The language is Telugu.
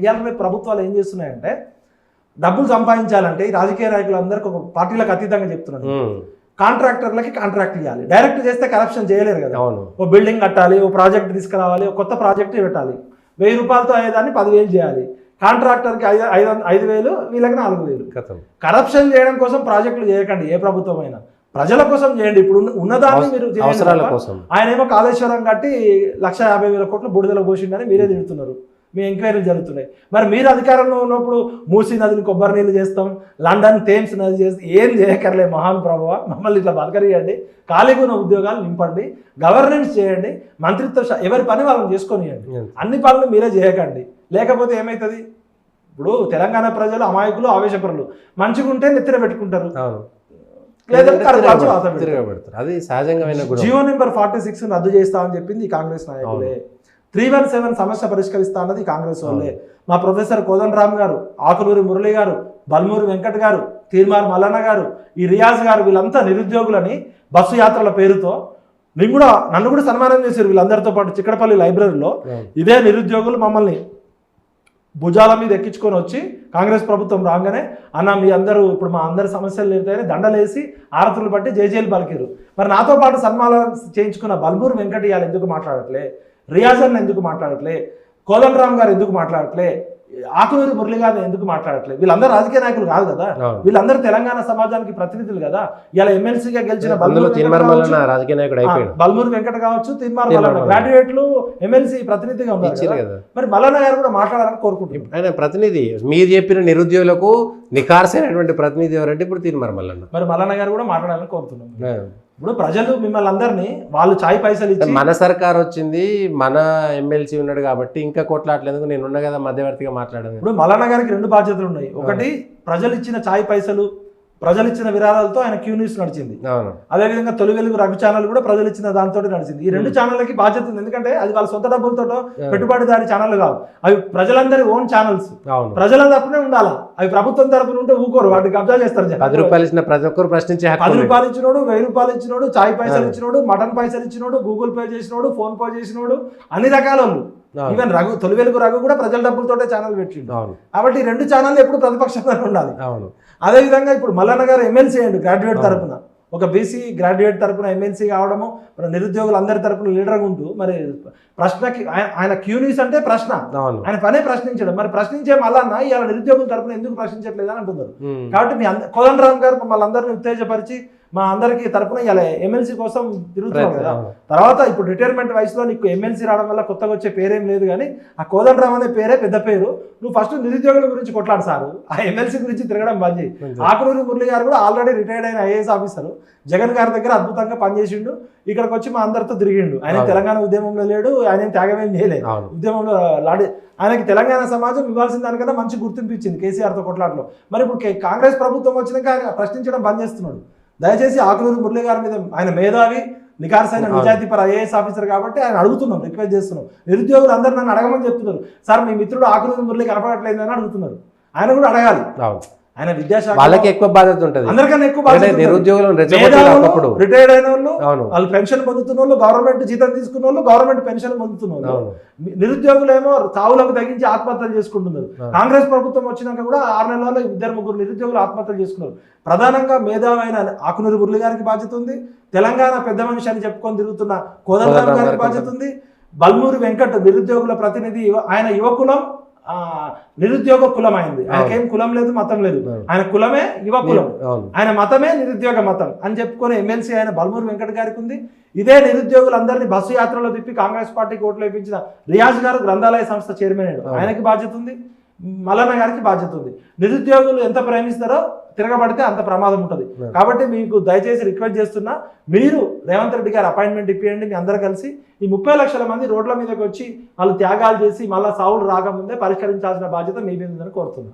ఇవాళ రేపు ప్రభుత్వాలు ఏం చేస్తున్నాయంటే డబ్బులు సంపాదించాలంటే ఈ రాజకీయ నాయకులందరికీ ఒక పార్టీలకు అతీతంగా చెప్తున్నాను. కాంట్రాక్టర్లకి కాంట్రాక్ట్ ఇవ్వాలి. డైరెక్ట్ చేస్తే కరప్షన్ చేయలేరు కదా. ఓ బిల్డింగ్ కట్టాలి, ఓ ప్రాజెక్ట్ తీసుకురావాలి, ఒక కొత్త ప్రాజెక్ట్ పెట్టాలి. 1000 రూపాయలతో అయ్యేదాన్ని 10,000 చేయాలి. కాంట్రాక్టర్కి 5,000, వీళ్ళకి 4,000. కరప్షన్ చేయడం కోసం ప్రాజెక్టులు చేయకండి. ఏ ప్రభుత్వం అయినా ప్రజల కోసం చేయండి. ఇప్పుడు ఉన్నదాన్ని మీరు చేయండి. ఆయన ఏమో కాళేశ్వరం కట్టి 1,50,000 కోట్లు బుడిదల పోసిండని మీరే తిడుతున్నారు. మీ ఎంక్వైరీలు జరుగుతున్నాయి. మరి మీరు అధికారంలో ఉన్నప్పుడు మూసీ నదిని కొబ్బరి నీళ్ళు చేస్తాం, లండన్ థేమ్స్ నది చేస్తాం, ఏం చేయకర్లే మహాన్ ప్రభువ, మమ్మల్ని ఇట్లా బతకరియండి, ఖాళీగా ఉన్న ఉద్యోగాలు నింపండి, గవర్నెన్స్ చేయండి, మంత్రిత్వ ఎవరి పని వాళ్ళని చేసుకొనియండి. అన్ని పనులు మీరే చేయకండి. లేకపోతే ఏమవుతుంది? ఇప్పుడు తెలంగాణ ప్రజలు అమాయకులు, ఆవేశపరులు. మంచిగా ఉంటే నెత్తిన పెట్టుకుంటారు, లేదంటే అది సహజంగా. జియో నెంబర్ 46 రద్దు చేస్తామని చెప్పింది కాంగ్రెస్ నాయకులే. 317 సమస్య పరిష్కరిస్తా అన్నది కాంగ్రెస్ వాళ్ళే. మా ప్రొఫెసర్ కోదండరామ్ గారు, ఆకులూరి మురళి గారు, బల్మూరి వెంకట్ గారు, తీర్మార్ మల్లన్న గారు, ఈ రియాజ్ గారు, వీళ్ళంతా నిరుద్యోగులని బస్సు యాత్రల పేరుతో నన్ను కూడా సన్మానం చేశారు. వీళ్ళందరితో పాటు చిక్కడపల్లి లైబ్రరీలో ఇదే నిరుద్యోగులు మమ్మల్ని భుజాల మీద ఎక్కించుకొని వచ్చి కాంగ్రెస్ ప్రభుత్వం రాగానే అన్న మీ అందరూ ఇప్పుడు మా అందరి సమస్యలు లేదని దండలేసి ఆరతులు బట్టి జేజేలు పలికిరు. మరి నాతో పాటు సన్మానం చేయించుకున్న బల్మూరి వెంకట్ ఇవాళ ఎందుకు మాట్లాడట్లే? రియాజ్ అన్న ఎందుకు మాట్లాడట్లే? కోదండరామ్ గారు ఎందుకు మాట్లాడట్లే? ఆకులూరి మురళి గారు ఎందుకు మాట్లాడట్లే? వీళ్ళందరూ రాజకీయ నాయకులు కాదు కదా, వీళ్ళందరూ తెలంగాణ సమాజానికి ప్రతినిధులు కదా. ఇలా ఎమ్మెల్సీగా గెలిచిన బల్మూరి వెంకట కావచ్చు, తీర్మార్ మల్లన్న గ్రాడ్యుయేట్లు ఎమ్మెల్సీ ప్రతినిధిగా ఉన్నారు. మరి మల్లన్న గారు కూడా మాట్లాడాలని కోరుకుంటున్నారు. ఆయన ప్రతినిధి మీరు చెప్పిన నిరుద్యోగులకు నిఖార్సైనటువంటి ప్రతినిధి ఎవరంటే ఇప్పుడు తీర్మార్ మల్లన్న. మరి మల్లన్న గారు కూడా మాట్లాడాలని కోరుతున్నాం. ఇప్పుడు ప్రజలు మిమ్మల్ని అందరినీ వాళ్ళు చాయ్ పైసలు ఇచ్చి, మన సర్కార్ వచ్చింది, మన ఎమ్మెల్సీ ఉన్నాడు కాబట్టి ఇంకా కొట్లాడలేదు, నేను ఉన్నా కదా మధ్యవర్తిగా మాట్లాడాను. ఇప్పుడు మల్లన్న గారికి 2 బాధ్యతలు ఉన్నాయి. ఒకటి, ప్రజలు ఇచ్చిన చాయ్ పైసలు, ప్రజలు ఇచ్చిన విరాళాలతో ఆయన క్యూ న్యూస్ నడిచింది. అదేవిధంగా తొలి వెలుగు రఘు ఛానల్ కూడా ప్రజలు ఇచ్చిన దాంతో నడిచింది. ఈ 2 ఛానళ్ళకి బాధ్యత ఉంది. ఎందుకంటే అది వాళ్ళ సొంత డబ్బులతో పెట్టుబడిదారి ఛానల్ కావు, అవి ప్రజలందరి ఓన్ ఛానల్స్. ప్రజల తరపునే ఉండాలా, అవి ప్రభుత్వం తరపున ఉంటే ఊకోరు, వాటికి కబ్జా చేస్తారు. 10 రూపాయలు ఇచ్చిన ప్రతి ఒక్కరు ప్రశ్నించే 10 రూపాయలు ఇచ్చినోడు, 1000 రూపాయలు ఇచ్చినోడు, చాయ్ పైసలు ఇచ్చినోడు, మటన్ పైసలు ఇచ్చినోడు, గూగుల్ పే చేసినోడు, ఫోన్ పే చేసినోడు, అన్ని రకాల వాళ్ళు. ఈవెన్ తొలి వెలుగు రఘు కూడా ప్రజల డబ్బులతోటే ఛానల్ పెట్టిండు. కాబట్టి ఈ 2 ఛానల్ ఎప్పుడు ప్రతిపక్షంగా ఉండాలి. అదేవిధంగా ఇప్పుడు మల్లన్న గారు ఎమ్మెల్సీ అయ్యండు గ్రాడ్యుయేట్ తరపున, ఒక బీసీ గ్రాడ్యుయేట్ తరపున ఎమ్మెల్సీ కావడము, నిరుద్యోగులు అందరి తరపున లీడర్గా ఉంటూ మరి ప్రశ్నకి ఆయన క్యూనీస్ అంటే ప్రశ్న, ఆయన పనే ప్రశ్నించడం. మరి ప్రశ్నించే మల్లన్న ఇవాళ నిరుద్యోగుల తరపున ఎందుకు ప్రశ్నించట్లేదు అని అంటున్నారు. కాబట్టి మీ కోదండరామ్ గారు మమ్మల్ని అందరినీ ఉత్తేజపరిచి మా అందరికి తరపున ఇలా ఎమ్మెల్సీ కోసం తిరుగుతున్నాం కదా. తర్వాత ఇప్పుడు రిటైర్మెంట్ వయసులో నీకు ఎమ్మెల్సీ రావడం వల్ల కొత్తగా వచ్చే పేరేం లేదు, కానీ ఆ కోదండరామ్ అనే పేరే పెద్ద పేరు. నువ్వు ఫస్ట్ నిరుద్యోగుల గురించి కొట్లాడు సారు, ఆ ఎమ్మెల్సీ గురించి తిరగడం బంద్ చేయి. ఆకులూరి మురళి గారు కూడా ఆల్రెడీ రిటైర్డ్ అయిన ఐఏఎస్ ఆఫీసర్, జగన్ గారి దగ్గర అద్భుతంగా పనిచేసిండు, ఇక్కడికి వచ్చి మా అందరితో తిరిగిండు. ఆయన తెలంగాణ ఉద్యమంలో లేడు, ఆయన త్యాగమేం చేయలేదు ఉద్యమంలో. ఆయనకి తెలంగాణ సమాజం ఇవ్వాల్సిన దానికన్నా మంచి గుర్తింపు ఇచ్చింది కేసీఆర్తో కొట్లాటలో. మరి ఇప్పుడు కాంగ్రెస్ ప్రభుత్వం వచ్చినాక ఆయన ప్రశ్నించడం బంద్ చేస్తున్నాడు. దయచేసి ఆకులూరి మురళి గారి మీద, ఆయన మేధావి, నిఖార్సైన నిజాయితీపర ఐఏఎస్ ఆఫీసర్ కాబట్టి ఆయన అడుగుతున్నాం, రిక్వెస్ట్ చేస్తున్నాం. నిరుద్యోగులు అందరూ నన్ను అడగమని చెప్తున్నారు. సార్ మీ మిత్రుడు ఆకులూరి మురళి కనపడట్లేదు అని అడుగుతున్నారు. ఆయన కూడా అడగాలి. ఆయన విద్యాశాఖ వాళ్ళకి ఎక్కువ బాధ్యత ఉంటుంది, అందరికన్నా ఎక్కువ బాధ్యత. నిరుద్యోగులు రిటైర్డ్ అయిన వాళ్ళు, వాళ్ళు పెన్షన్ పొందుతున్న వాళ్ళు, గవర్నమెంట్ జీతం తీసుకున్న వాళ్ళు, గవర్నమెంట్ పెన్షన్ పొందుతున్న వాళ్ళు. నిరుద్యోగులు ఏమో తావులకు తగ్గించి ఆత్మహత్యలు చేసుకుంటున్నారు. కాంగ్రెస్ ప్రభుత్వం వచ్చినాక కూడా 6 నెలల్లో 2-3 నిరుద్యోగులు ఆత్మహత్యలు చేసుకున్నారు. ప్రధానంగా మేధావైన ఆకునూరి మురళి గారికి బాధ్యత ఉంది, తెలంగాణ పెద్ద మనిషి అని చెప్పుకొని తిరుగుతున్న కోదండరామ్ గారికి బాధ్యత ఉంది, బల్మూరి వెంకట్ నిరుద్యోగుల ప్రతినిధి, ఆయన యువకులం నిరుద్యోగ కులం అయింది. ఆయనకేం కులం లేదు, మతం లేదు, ఆయన కులమే యువ కులం, ఆయన మతమే నిరుద్యోగ మతం అని చెప్పుకునే ఎమ్మెల్సీ ఆయన బల్మూరి వెంకట్ గారికి ఉంది. ఇదే నిరుద్యోగులందరినీ బస్సు యాత్రలో తిప్పి కాంగ్రెస్ పార్టీకి ఓట్లు వేయించిన రియాజ్ గారు గ్రంథాలయ సంస్థ చైర్మన్, ఆయనకి బాధ్యత ఉంది, మల్లన్న గారికి బాధ్యత ఉంది. నిరుద్యోగులు ఎంత ప్రేమిస్తారో తిరగబడితే అంత ప్రమాదం ఉంటుంది. కాబట్టి మీకు దయచేసి రిక్వెస్ట్ చేస్తున్నా, మీరు రేవంత్ రెడ్డి గారు అపాయింట్మెంట్ ఇప్పియండి. మీ అందరూ కలిసి ఈ 30 లక్షల మంది రోడ్ల మీదకి వచ్చి వాళ్ళు త్యాగాలు చేసి మళ్ళీ సావులు రాకముందే పరిష్కరించాల్సిన బాధ్యత మీ మీద ఉందని కోరుతున్నాను.